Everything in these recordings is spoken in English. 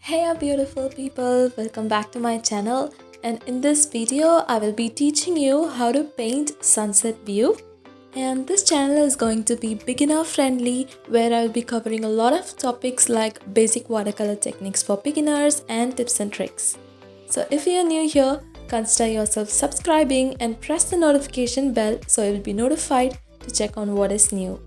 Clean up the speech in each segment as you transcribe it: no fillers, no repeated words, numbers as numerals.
Hey beautiful people, welcome back to my channel, and in this video I will be teaching you how to paint sunset view. And this channel is going to be beginner friendly, where I will be covering a lot of topics like basic watercolor techniques for beginners and tips and tricks. So if you are new here, consider yourself subscribing and press the notification bell so you will be notified to check on what is new.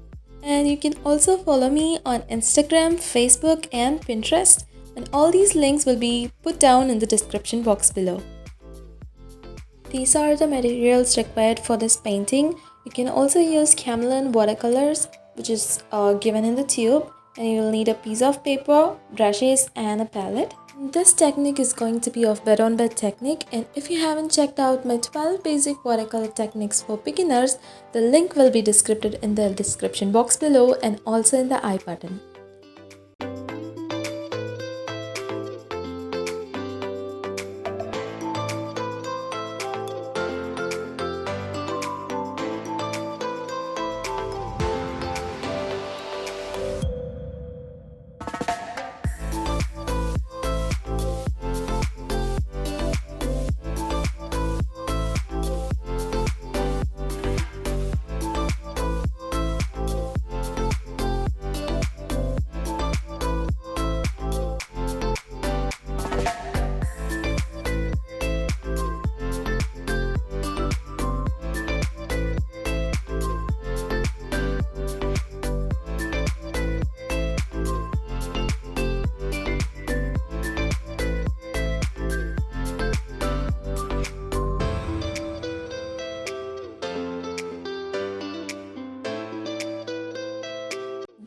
And you can also follow me on Instagram, Facebook and Pinterest, and all these links will be put down in the description box below. These are the materials required for this painting. You can also use camlin watercolors, which is given in the tube, and you will need a piece of paper, brushes and a palette. This technique is going to be of bed on bed technique, and if you haven't checked out my 12 basic watercolor techniques for beginners, the link will be described in the description box below and also in the I button.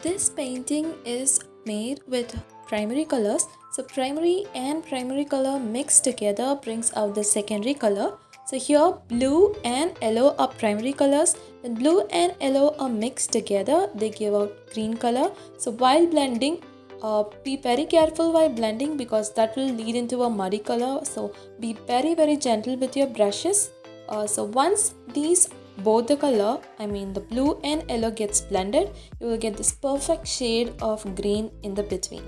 This painting is made with primary colors. So primary and primary color mixed together brings out the secondary color. So here blue and yellow are primary colors. When blue and yellow are mixed together, they give out green color. So while blending, be very careful while blending because that will lead into a muddy color. So be very gentle with your brushes. So once these both the color, the blue and yellow gets blended, you will get this perfect shade of green in the between.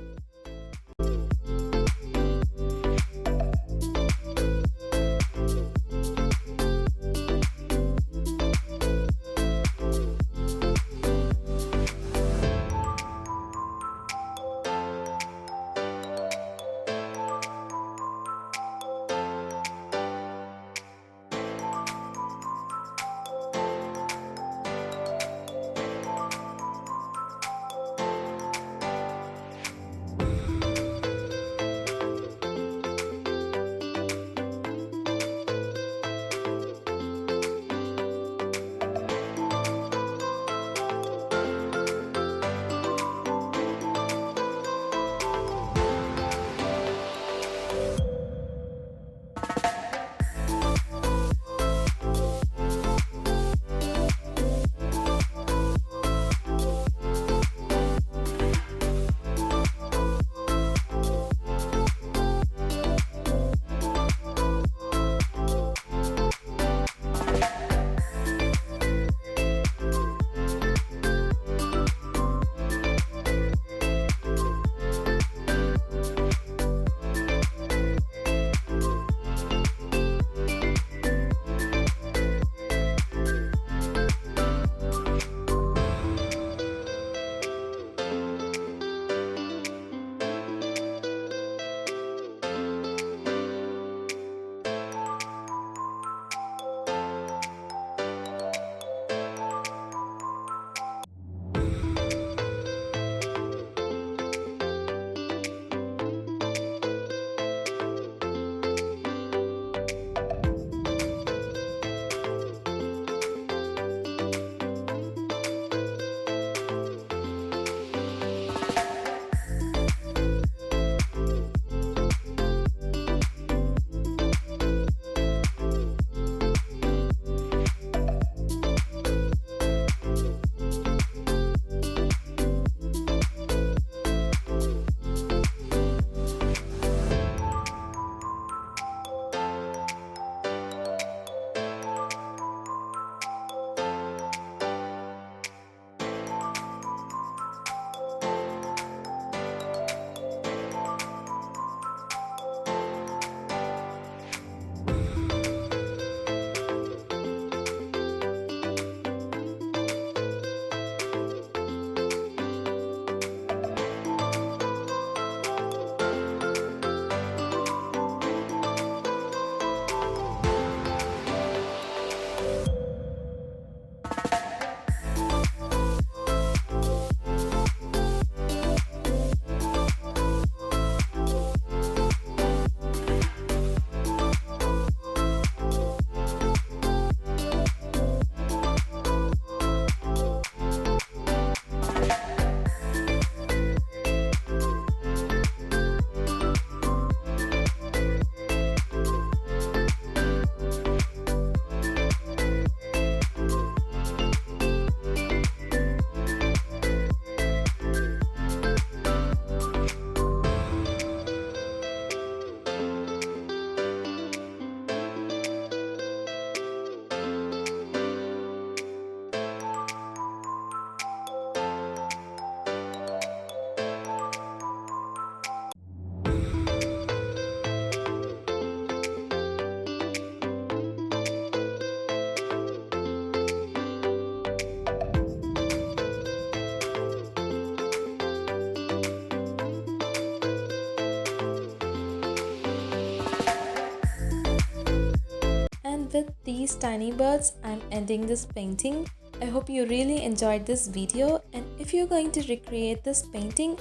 with these tiny birds, I'm ending this painting. I hope you really enjoyed this video, and if you're going to recreate this painting,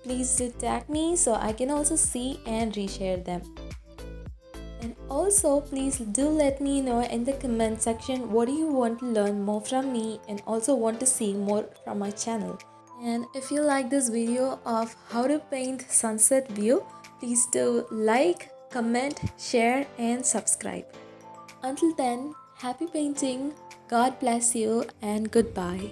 please do tag me so I can also see and reshare them. And also please do let me know in the comment section what do you want to learn more from me and also want to see more from my channel. And if you like this video of how to paint sunset view, please do like, comment, share and subscribe. Until then, happy painting, God bless you and goodbye.